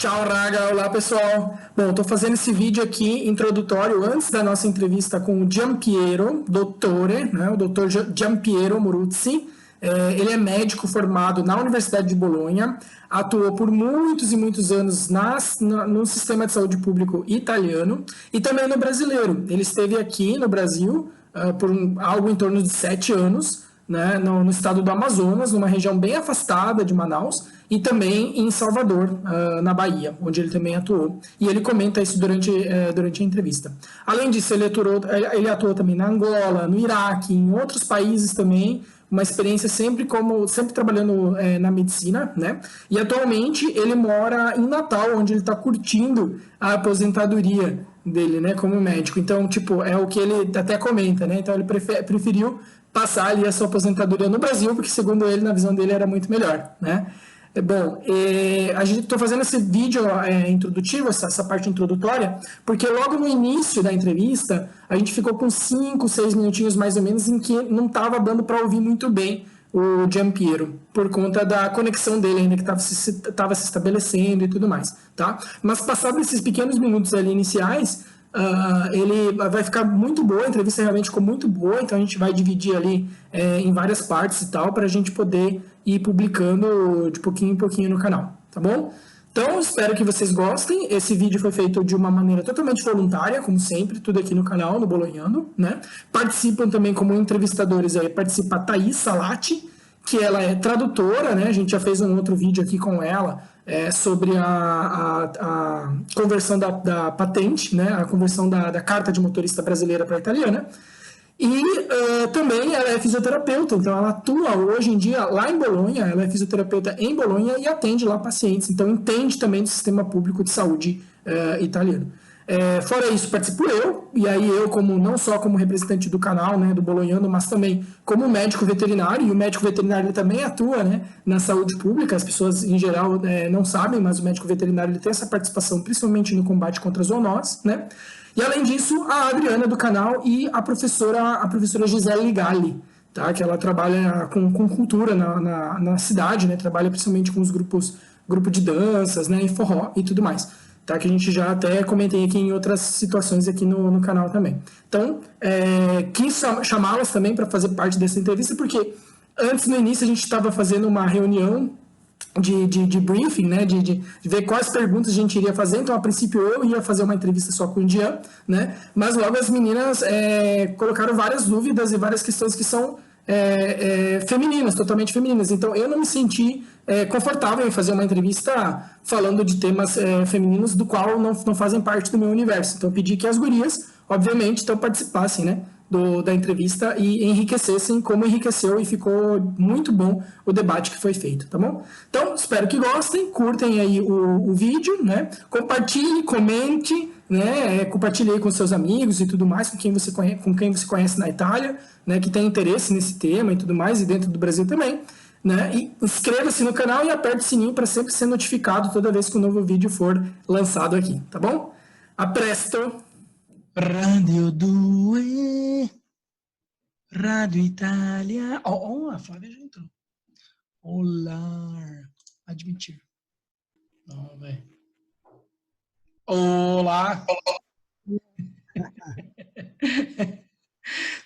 Ciao Raga, olá pessoal. Bom, estou fazendo esse vídeo aqui introdutório antes da nossa entrevista com o Giampiero Dottore, né, o Dr. Giampiero Moruzzi. Ele é médico formado na Universidade de Bolonha, atuou por muitos e muitos anos no sistema de saúde público italiano e também no brasileiro. Ele esteve aqui no Brasil por algo em torno de 7 anos, né, no estado do Amazonas, numa região bem afastada de Manaus, e também em Salvador, na Bahia, onde ele também atuou. E ele comenta isso durante a entrevista. Além disso, ele atuou também na Angola, no Iraque, em outros países também, uma experiência sempre trabalhando na medicina, né? E atualmente ele mora em Natal, onde ele está curtindo a aposentadoria dele, né, como médico. Então, tipo, é o que ele até comenta, né? Então ele preferiu passar ali a sua aposentadoria no Brasil, porque segundo ele, na visão dele, era muito melhor, né? Bom, a gente está fazendo esse vídeo introdutivo, essa parte introdutória, porque logo no início da entrevista, a gente ficou com 5, 6 minutinhos mais ou menos, em que não estava dando para ouvir muito bem o Giampiero, por conta da conexão dele ainda que estava se estabelecendo e tudo mais, tá? Mas passados esses pequenos minutos ali iniciais, ele vai ficar muito boa, a entrevista realmente ficou muito boa, então a gente vai dividir ali em várias partes e tal, para a gente poder ir publicando de pouquinho em pouquinho no canal, tá bom? Então, espero que vocês gostem. Esse vídeo foi feito de uma maneira totalmente voluntária, como sempre, tudo aqui no canal, no Bolonhando, né? Participam também como entrevistadores aí, participa a Thaís Salati, que ela é tradutora, né? A gente já fez um outro vídeo aqui com ela sobre a conversão da patente, né? A conversão da carta de motorista brasileira para a italiana. E também ela é fisioterapeuta, então ela atua hoje em dia lá em Bolonha, ela é fisioterapeuta em Bolonha e atende lá pacientes, então entende também do sistema público de saúde italiano. Fora isso, participo eu, e aí eu não só como representante do canal, né, do Bolonhando, mas também como médico veterinário, e o médico veterinário ele também atua, né, na saúde pública, as pessoas em geral não sabem, mas o médico veterinário ele tem essa participação principalmente no combate contra zoonoses, né. E além disso, a Adriana do canal e a professora Gisele Galli, tá? Que ela trabalha com cultura na cidade, né? Trabalha principalmente com os grupo de danças, né? E forró e tudo mais, tá? Que a gente já até comentei aqui em outras situações aqui no canal também. Então, quis chamá-las também para fazer parte dessa entrevista, porque antes, no início, a gente estava fazendo uma reunião de briefing, né, de ver quais perguntas a gente iria fazer. Então, a princípio, eu ia fazer uma entrevista só com o Jean, né, mas logo as meninas colocaram várias dúvidas e várias questões que são femininas, totalmente femininas. Então, eu não me senti confortável em fazer uma entrevista falando de temas femininos do qual não fazem parte do meu universo. Então, eu pedi que as gurias, obviamente, então, participassem, né, da entrevista e enriquecessem como enriqueceu, e ficou muito bom o debate que foi feito, tá bom? Então, espero que gostem, curtem aí o vídeo, né? Compartilhe, comente, né? Compartilhe aí com seus amigos e tudo mais, com quem você conhece na Itália, né? Que tem interesse nesse tema e tudo mais, e dentro do Brasil também, né? E inscreva-se no canal e aperte o sininho para sempre ser notificado toda vez que um novo vídeo for lançado aqui, tá bom? A presto! Radio 2, Rádio Itália. A Flávia já entrou. Olá. Admitir. Não, velho. Olá.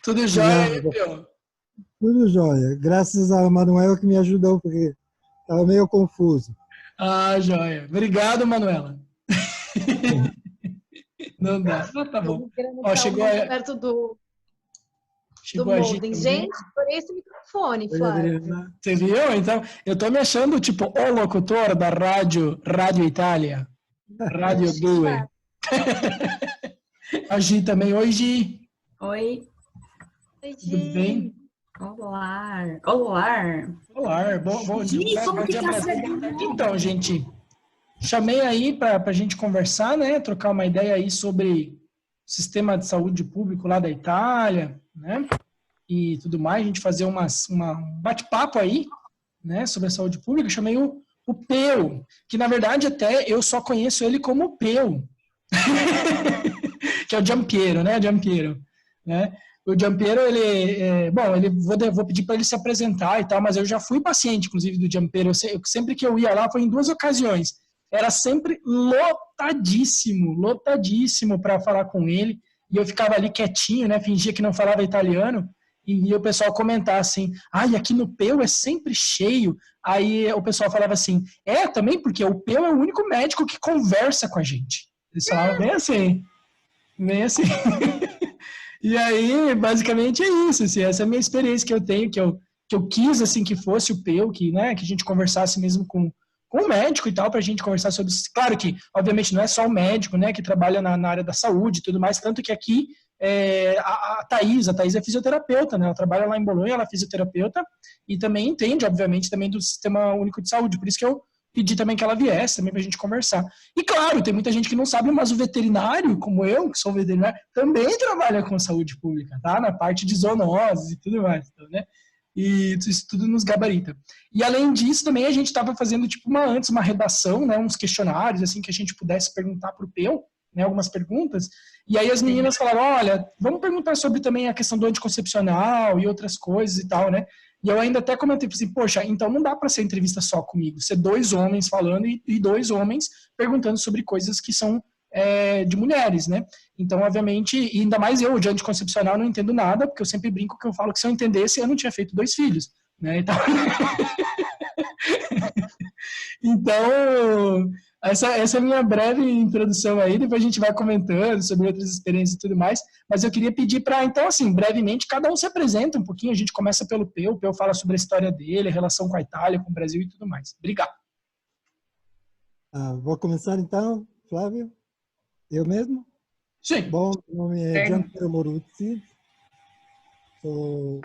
Tudo jóia, meu? Tudo jóia. Graças ao Manuel que me ajudou, porque estava meio confuso. Ah, jóia. Obrigado, Manuela. Não dá. Tá bom. Ó, chegou perto do modem. Gente, por esse microfone, Flávio. Você viu? Então, eu tô me achando tipo o locutor da Rádio Itália. Rádio 2. A Gi também. Oi, Gi. Oi. Oi, Gi. Tudo bem? Olá. Olá. Olá. Bom dia. Como que tá Então, gente, chamei aí para a gente conversar, né? Trocar uma ideia aí sobre o sistema de saúde público lá da Itália, né? E tudo mais, a gente fazer um bate-papo aí, né? Sobre a saúde pública. Chamei o Peu, que na verdade até eu só conheço ele como Peu, que é o Giampiero, né? Giampiero, né? O Giampiero, vou pedir para ele se apresentar e tal, mas eu já fui paciente, inclusive, do Giampiero. Sempre que eu ia lá, foi em 2 ocasiões. era sempre lotadíssimo para falar com ele, e eu ficava ali quietinho, né, fingia que não falava italiano, e o pessoal comentar assim, ai, aqui no Peu é sempre cheio. Aí o pessoal falava assim, também porque o Peu é o único médico que conversa com a gente. Eles falavam bem assim, bem assim. E aí, basicamente é isso, assim, essa é a minha experiência que eu tenho, que eu quis, assim, que fosse o Peu, que, né, que a gente conversasse mesmo com o médico e tal, para a gente conversar sobre isso. Claro que, obviamente, não é só o médico, né, que trabalha na área da saúde e tudo mais, tanto que aqui a Thaís é fisioterapeuta, né, ela trabalha lá em Bolonha, ela é fisioterapeuta e também entende, obviamente, também do Sistema Único de Saúde, por isso que eu pedi também que ela viesse também para a gente conversar. E claro, tem muita gente que não sabe, mas o veterinário, como eu, que sou veterinário, também trabalha com saúde pública, tá? Na parte de zoonoses e tudo mais, então, né? E isso tudo nos gabarita. E além disso, também a gente estava fazendo tipo antes uma redação, né, uns questionários assim que a gente pudesse perguntar para o Peu, né, algumas perguntas. E aí as meninas falaram, olha, vamos perguntar sobre também a questão do anticoncepcional e outras coisas e tal, né? E eu ainda até comentei assim, poxa, então não dá para ser entrevista só comigo, ser dois homens falando e dois homens perguntando sobre coisas que são de mulheres, né? Então, obviamente, e ainda mais eu, de anticoncepcional, não entendo nada, porque eu sempre brinco que eu falo que se eu entendesse, eu não tinha feito 2 filhos, né? Então essa é a minha breve introdução aí, depois a gente vai comentando sobre outras experiências e tudo mais, mas eu queria pedir para, então, assim, brevemente, cada um se apresenta um pouquinho, a gente começa pelo Peu, o Peu fala sobre a história dele, a relação com a Itália, com o Brasil e tudo mais. Obrigado. Vou começar então, Flávio? Eu mesmo? Sim. Bom, meu nome é Gianpiero Moruzzi, sou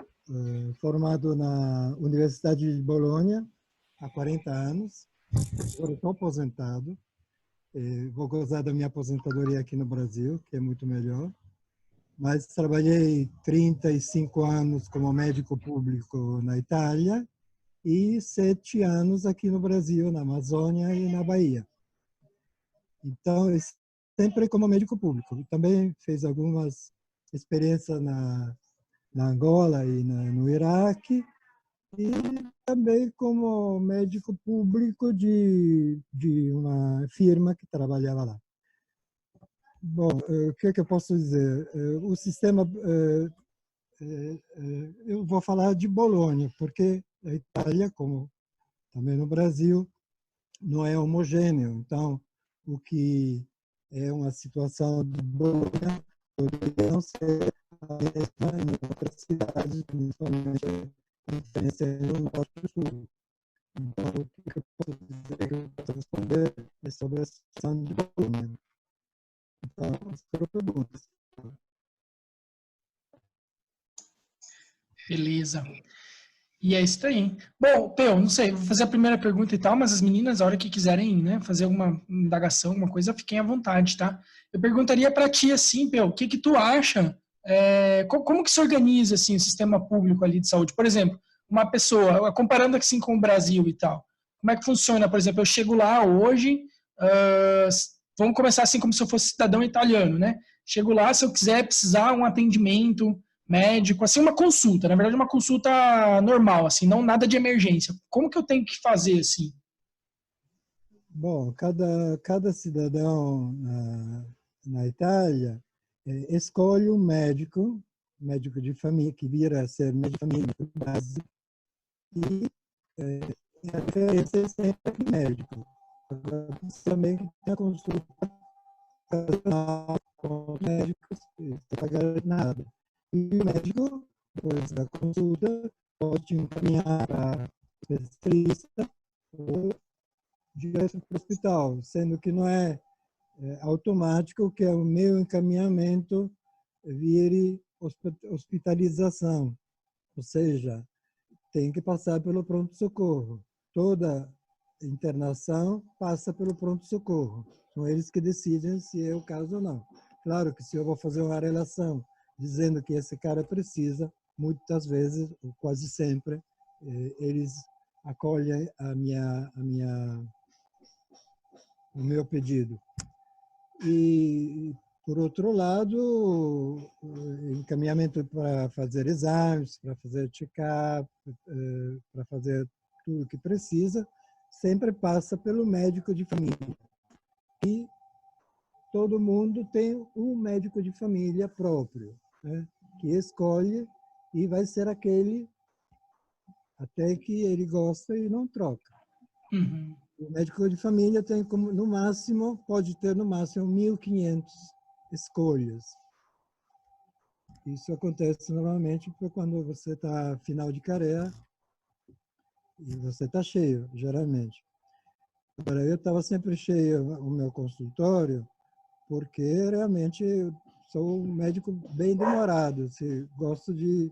formado na Universidade de Bolonha há 40 anos, agora estou aposentado, vou gozar da minha aposentadoria aqui no Brasil, que é muito melhor, mas trabalhei 35 anos como médico público na Itália e 7 anos aqui no Brasil, na Amazônia e na Bahia. Então, sempre como médico público. Também fez algumas experiências na Angola e no Iraque, e também como médico público de uma firma que trabalhava lá. Bom, o que eu posso dizer? O sistema, eu vou falar de Bolonha, porque a Itália, como também no Brasil, não é homogêneo. Então, o que é uma situação de Bolonha poderia não ser a mesma em outras cidades, principalmente a diferença no norte e no sul. Então, o que eu posso dizer que eu posso responder é sobre a situação de Bolonha. Então, as perguntas. Beleza. E é isso aí. Bom, Peu, não sei, vou fazer a primeira pergunta e tal, mas as meninas, a hora que quiserem, né, fazer alguma indagação, alguma coisa, fiquem à vontade, tá? Eu perguntaria para ti, assim, Peu, o que que tu acha, como que se organiza, assim, o sistema público ali de saúde? Por exemplo, uma pessoa, comparando assim com o Brasil e tal, como é que funciona? Por exemplo, eu chego lá hoje, vamos começar assim como se eu fosse cidadão italiano, né? Chego lá, se eu quiser precisar um atendimento médico, assim, uma consulta, na verdade uma consulta normal, assim, não nada de emergência. Como que eu tenho que fazer, assim? Bom, cada cidadão na Itália escolhe um médico de família, que vira a ser médico de família de base, e a referência é sempre médico. Agora, também tem a consulta com médicos, sem pagar nada. E o médico, depois da consulta, pode te encaminhar para especialista ou direto para o hospital, sendo que não é automático que o meu encaminhamento vire hospitalização, ou seja, tem que passar pelo pronto-socorro. Toda internação passa pelo pronto-socorro. São eles que decidem se é o caso ou não. Claro que se eu vou fazer uma relação dizendo que esse cara precisa, muitas vezes, ou quase sempre, eles acolhem o meu pedido. E, por outro lado, encaminhamento para fazer exames, para fazer check-up, para fazer tudo o que precisa, sempre passa pelo médico de família. E todo mundo tem um médico de família próprio, né, que escolhe e vai ser aquele até que ele gosta e não troca. Uhum. O médico de família tem como, no máximo, pode ter no máximo 1.500 escolhas. Isso acontece normalmente quando você está final de carreira e você está cheio, geralmente. Agora, eu estava sempre cheio o meu consultório, porque realmente eu sou um médico bem demorado. Gosto de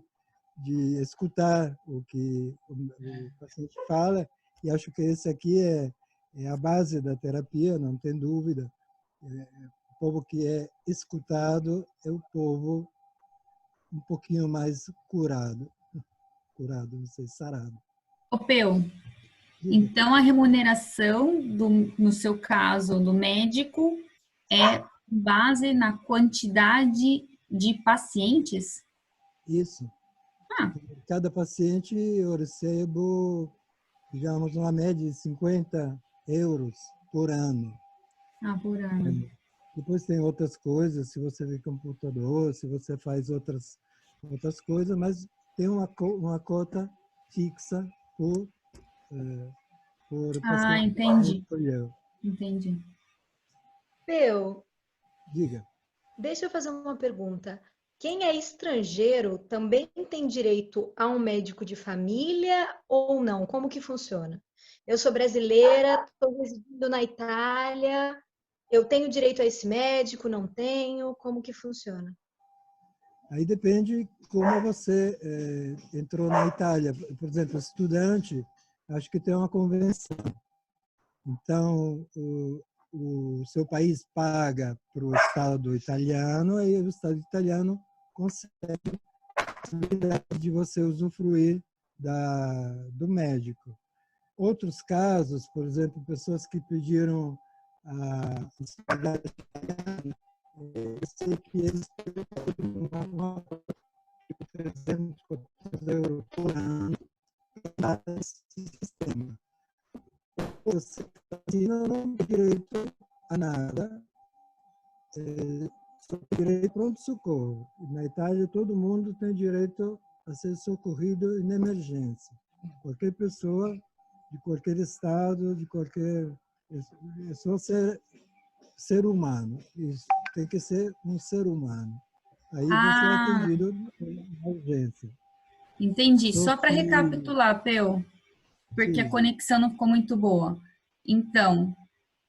escutar o que o paciente fala, e acho que esse aqui é a base da terapia, não tem dúvida. O povo que é escutado é o povo um pouquinho mais curado, não sei, sarado. Ô, Peu, Diga. então a remuneração, no seu caso, do médico, é base na quantidade de pacientes? Isso. Ah, Cada paciente eu recebo, digamos, uma média de 50 euros por ano. por ano. Depois tem outras coisas, se você vê computador, se você faz outras coisas, mas tem uma cota fixa por Ah, paciente que você entendi. escolheu. Entendi. Peu, Diga. deixa eu fazer uma pergunta. Quem é estrangeiro também tem direito a um médico de família ou não? Como que funciona? Eu sou brasileira, estou residindo na Itália, eu tenho direito a esse médico, não tenho? Como que funciona? Aí depende como você entrou na Itália. Por exemplo, estudante, acho que tem uma convenção. Então, o seu país paga para o Estado italiano, aí o Estado italiano consegue a possibilidade de você usufruir do médico. Outros casos, por exemplo, pessoas que pediram a nacionalidade italiana, eu sei que eles têm uma 300, 400 euros por ano para esse sistema. Você não tem direito a nada, só tem direito a pronto-socorro. Na Itália, todo mundo tem direito a ser socorrido em emergência. Qualquer pessoa, de qualquer estado, de qualquer... É só ser humano. Isso tem que ser um ser humano. Aí você é Ah, atendido na urgência. entendi. Só Só para que... recapitular, Peu, porque a Diga. conexão não ficou muito boa. Então,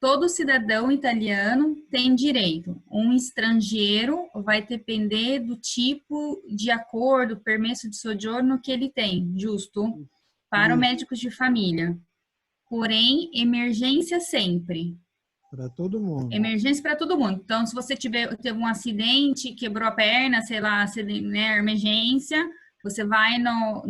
todo cidadão italiano tem direito. Um estrangeiro vai depender do tipo de acordo, permesso de sojourno que ele tem, justo, para o Isso, médico de família. Porém, emergência sempre. para todo mundo. Emergência para todo mundo. Então, se você teve um acidente, quebrou a perna, sei lá, né, emergência, você vai na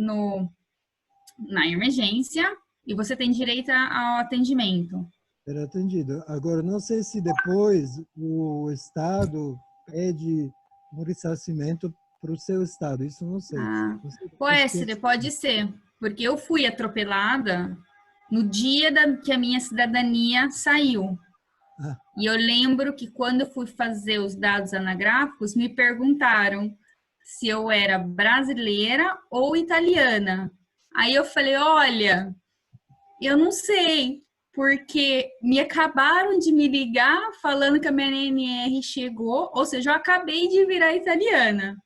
emergência e você tem direito ao atendimento. Era atendido. Agora, não sei se depois o Estado pede um ressarcimento para o seu Estado. Isso não sei. Ah, Acho que é pode ser, porque eu fui atropelada no dia que a minha cidadania saiu. ah, E eu lembro que quando eu fui fazer os dados anagráficos, me perguntaram se eu era brasileira ou italiana. Aí eu falei, olha, eu não sei, porque me acabaram de me ligar falando que a minha NR chegou, ou seja, eu acabei de virar italiana.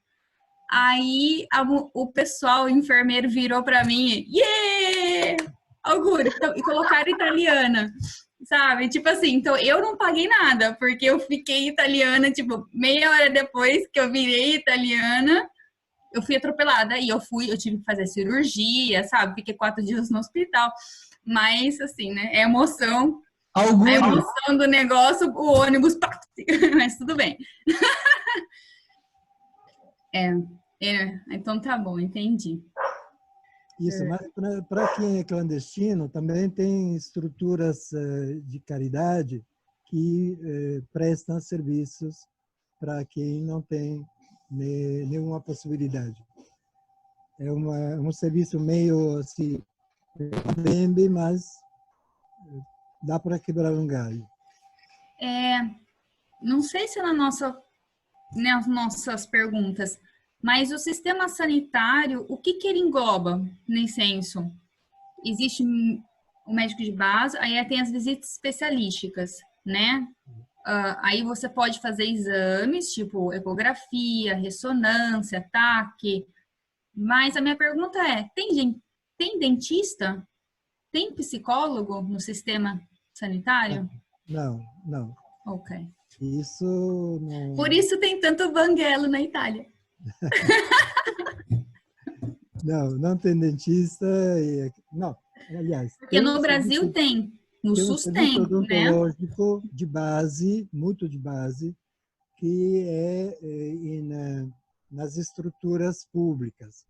Aí o pessoal, o enfermeiro virou para mim, yeah! Auguri, e colocaram italiana, sabe? Tipo assim, então eu não paguei nada, porque eu fiquei italiana, tipo, meia hora depois que eu virei italiana, eu fui atropelada e eu tive que fazer cirurgia, sabe? Fiquei 4 dias no hospital. Mas, assim, né? É emoção. A Auguri, emoção do negócio, o ônibus. Mas tudo bem. Então tá bom, entendi. isso. Mas para quem é clandestino, também tem estruturas de caridade que prestam serviços para quem não tem nenhuma possibilidade. É um serviço meio assim, bem, mas dá para quebrar um galho. Não sei se nas nossas perguntas, mas o sistema sanitário, o que ele engloba nesse censo? Existe o médico de base, aí tem as visitas especialísticas, né? Aí você pode fazer exames, tipo ecografia, ressonância, TAC, mas a minha pergunta é, tem dentista? Tem psicólogo no sistema sanitário? Não, não. Ok. Isso não... Por isso tem tanto banguelo na Itália. Não tem dentista. Não, aliás... Porque no Brasil tem, no um SUS serviço tem, né? odontológico de base, muito de base, que nas estruturas públicas.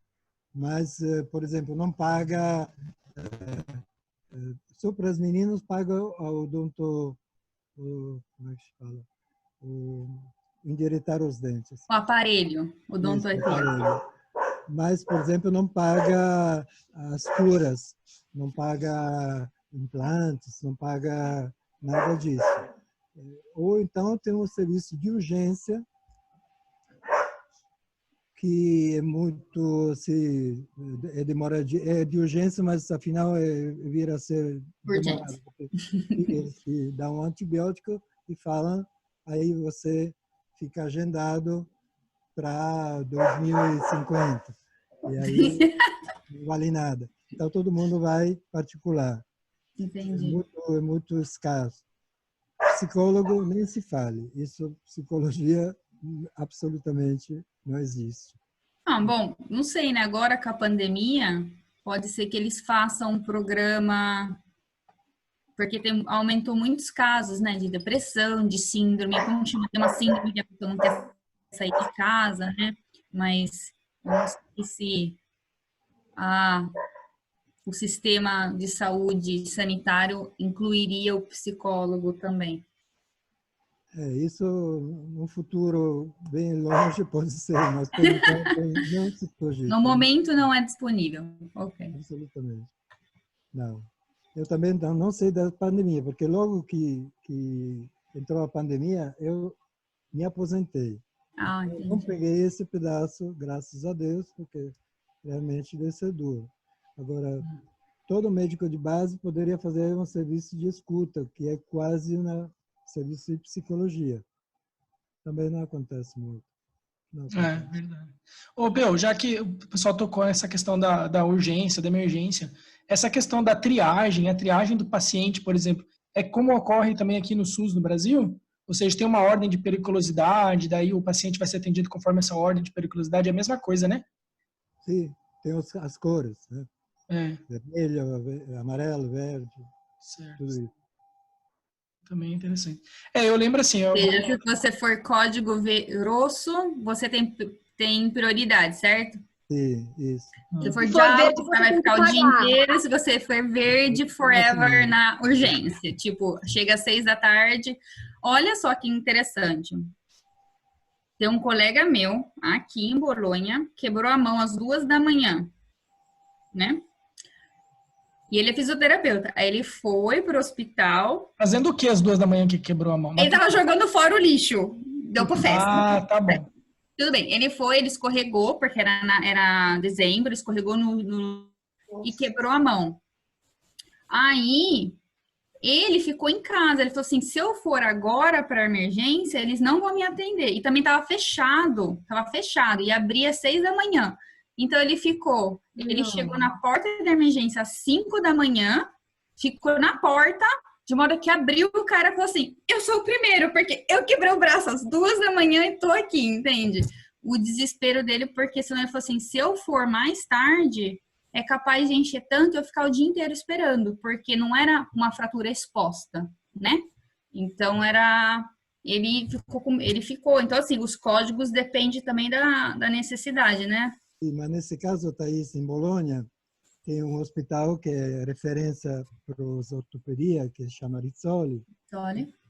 Mas, por exemplo, não paga... Só para os meninos paga o odonto... Como é que se fala? Endireitar os dentes. O aparelho, o odontoaparelho. Mas, por exemplo, não paga as curas, não paga implantes, não paga nada disso. Ou então tem um serviço de urgência que é muito é de urgência, mas afinal vira a ser demorado. Eles dão um antibiótico e falam, aí você fica agendado para 2050. E aí não vale nada. Então todo mundo vai particular. Entendi. É muito escasso. Psicólogo nem se fale. Isso, psicologia, absolutamente não existe. Bom, não sei, né? Agora com a pandemia, pode ser que eles façam um programa, porque aumentou muitos casos, né? De depressão, de síndrome, como chama? Tem uma síndrome que a pessoa não quer sair de casa, né? Mas eu não sei se o sistema de saúde sanitário incluiria o psicólogo também. Isso no futuro bem longe pode ser, mas por enquanto não se cogita. No momento não é disponível. Ok. Absolutamente. Não. Eu também não sei da pandemia, porque logo que entrou a pandemia, eu me aposentei. Eu não peguei esse pedaço, graças a Deus, porque realmente deve ser duro. Agora, todo médico de base poderia fazer um serviço de escuta, que é quase um serviço de psicologia. Também não acontece muito. Verdade. Ô, Bel, já que o pessoal tocou nessa questão da urgência, da emergência, essa questão da triagem, a triagem do paciente, por exemplo, é como ocorre também aqui no SUS, no Brasil? Ou seja, tem uma ordem de periculosidade, daí o paciente vai ser atendido conforme essa ordem de periculosidade, é a mesma coisa, né? Sim, tem as cores, né? Vermelho, amarelo, verde, certo. Tudo isso. Também é interessante. Eu lembro assim... Se você for código grosso, você tem prioridade, certo? Sim, isso. Se for diálogo, você vai ficar o dia inteiro. Se você for verde, forever na urgência. Tipo, chega às 6 da tarde. Olha só que interessante. Tem um colega meu, aqui em Bolonha, quebrou a mão às 2 da manhã, né? E ele é fisioterapeuta. Aí ele foi pro hospital. Fazendo o que às 2 da manhã que quebrou a mão? Ele tava jogando fora o lixo. Deu pro festa. Tá bom. Tudo bem. Ele escorregou, porque era dezembro, escorregou e quebrou a mão. Aí, ele ficou em casa. Ele falou assim, se eu for agora para emergência, eles não vão me atender. E também tava fechado. E abria às 6 da manhã. Então, ele ficou. Ele chegou na porta da emergência às 5 da manhã, ficou na porta, de modo que abriu, o cara falou assim, eu sou o primeiro, porque eu quebrei o braço às 2 da manhã e tô aqui, entende? O desespero dele, porque senão ele falou assim, se eu for mais tarde, é capaz de encher tanto e eu ficar o dia inteiro esperando, porque não era uma fratura exposta, né? Então, ele ficou. Então, assim, os códigos dependem também da necessidade, né? Sim, mas nesse caso, Thaís, em Bolonha, tem um hospital que é referência para os ortopedia, que se chama Rizzoli,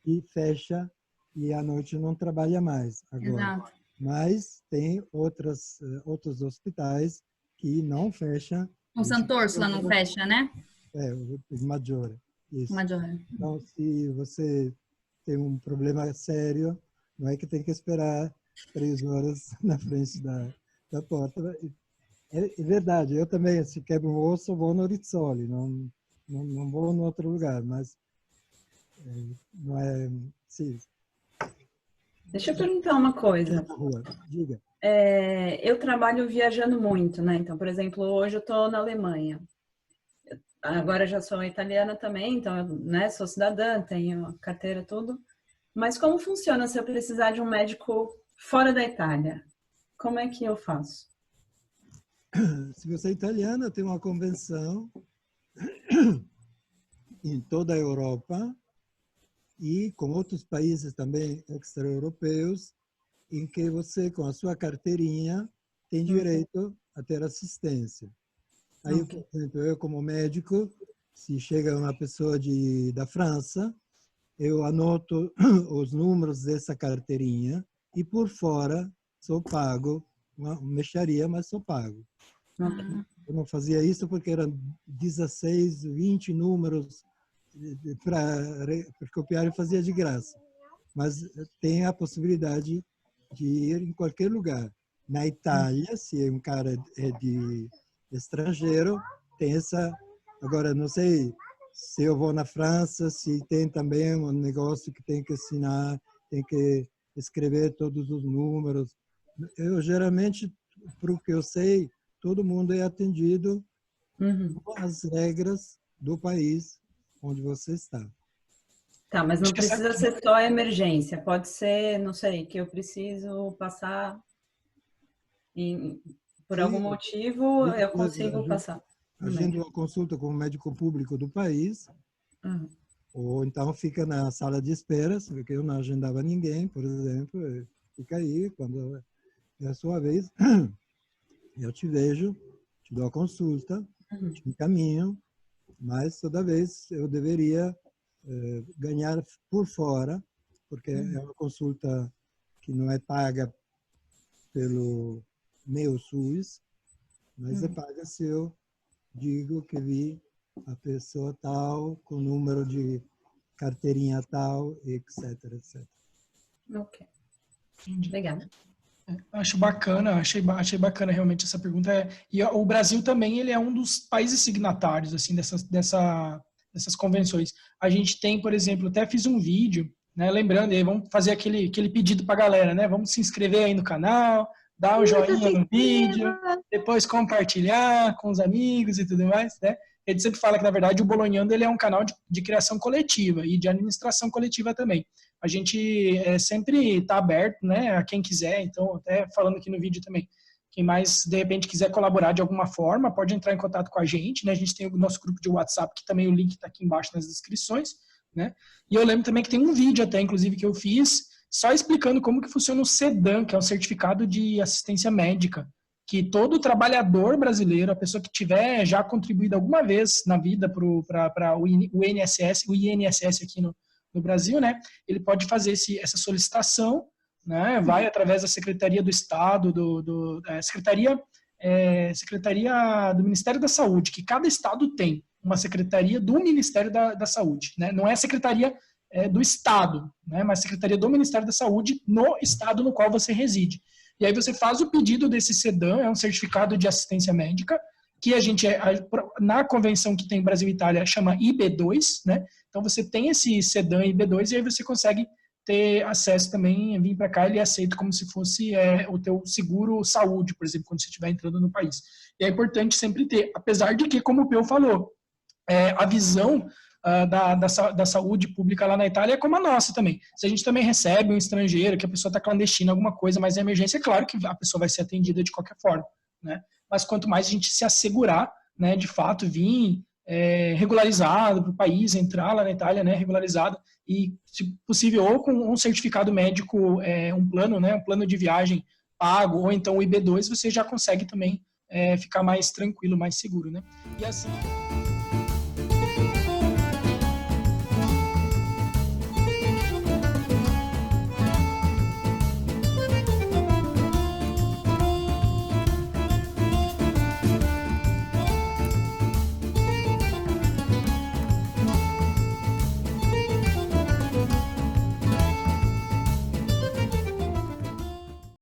e fecha e à noite não trabalha mais agora. Exato. Mas tem outros hospitais que não fecham. O Sant'Orsola não fecha, né? O Maggiore. Isso. Maggiore. Então, se você tem um problema sério, não é que tem que esperar 3 horas na frente da porta. É verdade, eu também, se quebra um osso, eu vou no Rizzoli, não vou em outro lugar, mas não é... Sim, Deixa eu perguntar uma coisa. na rua, diga. Eu trabalho viajando muito, né? Então, por exemplo, hoje eu estou na Alemanha. Agora já sou italiana também, então, né, sou cidadã, tenho carteira, tudo. Mas como funciona se eu precisar de um médico fora da Itália? Como é que eu faço? Se você é italiana, tem uma convenção em toda a Europa e com outros países também extra-europeus, em que você, com a sua carteirinha, tem direito a ter assistência. Aí, por exemplo, eu como médico, se chega uma pessoa da França, eu anoto os números dessa carteirinha e por fora sou pago, uma mexaria, mas sou pago. Eu não fazia isso porque eram 16, 20 números para copiar e fazia de graça. Mas tem a possibilidade de ir em qualquer lugar. Na Itália, se um cara é de estrangeiro, tem essa... Agora, não sei se eu vou na França, se tem também um negócio que tem que assinar, tem que escrever todos os números. Eu, geralmente, para o que eu sei, todo mundo é atendido com as regras do país onde você está. Tá, mas não precisa ser só emergência. Pode ser, não sei, que eu preciso passar e por algum motivo eu consigo passar. Agenda uma consulta com o médico público do país, ou então fica na sala de espera, porque eu não agendava ninguém, por exemplo, fica aí, quando é a sua vez, eu te vejo, te dou a consulta, te encaminho, mas toda vez eu deveria ganhar por fora, porque é uma consulta que não é paga pelo meu SUS, mas é paga se eu digo que vi a pessoa tal, com número de carteirinha tal, etc, etc. Ok. Obrigada. Acho bacana, achei bacana realmente essa pergunta. E o Brasil também, ele é um dos países signatários, assim, dessas convenções. A gente tem, por exemplo, até fiz um vídeo, né, lembrando, aí vamos fazer aquele pedido para a galera, né, vamos se inscrever aí no canal, dar um joinha no vídeo, depois compartilhar com os amigos e tudo mais, né. A gente sempre fala que, na verdade, o Bolognando, ele é um canal de criação coletiva e de administração coletiva também. A gente sempre está aberto, né, a quem quiser, então, até falando aqui no vídeo também, quem mais, de repente, quiser colaborar de alguma forma, pode entrar em contato com a gente, né, a gente tem o nosso grupo de WhatsApp, que também o link está aqui embaixo nas descrições, né, e eu lembro também que tem um vídeo até, inclusive, que eu fiz, só explicando como que funciona o CEDAM, que é um certificado de assistência médica, que todo trabalhador brasileiro, a pessoa que tiver já contribuído alguma vez na vida para o INSS aqui no Brasil, né, ele pode fazer essa solicitação, né, vai através da Secretaria do Estado, Secretaria do Ministério da Saúde, que cada estado tem uma secretaria do Ministério da Saúde, né, não é secretaria do Estado, né, mas secretaria do Ministério da Saúde no estado no qual você reside. E aí você faz o pedido desse CEDAM, é um certificado de assistência médica, que a gente, na convenção que tem Brasil e Itália, chama IB2, né? Então você tem esse CEDAM IB2 e aí você consegue ter acesso também, vir para cá, ele é aceito como se fosse o teu seguro saúde, por exemplo, quando você estiver entrando no país. E é importante sempre ter, apesar de que, como o Peu falou, a visão da saúde pública lá na Itália é como a nossa também. Se a gente também recebe um estrangeiro, que a pessoa está clandestina, alguma coisa, mas é emergência, é claro que a pessoa vai ser atendida de qualquer forma, né? Mas quanto mais a gente se assegurar, né, de fato, vir regularizado para o país, entrar lá na Itália, né, regularizado, e, se possível, ou com um certificado médico, um plano, né, um plano de viagem pago, ou então o IB2, você já consegue também ficar mais tranquilo, mais seguro, né? E assim...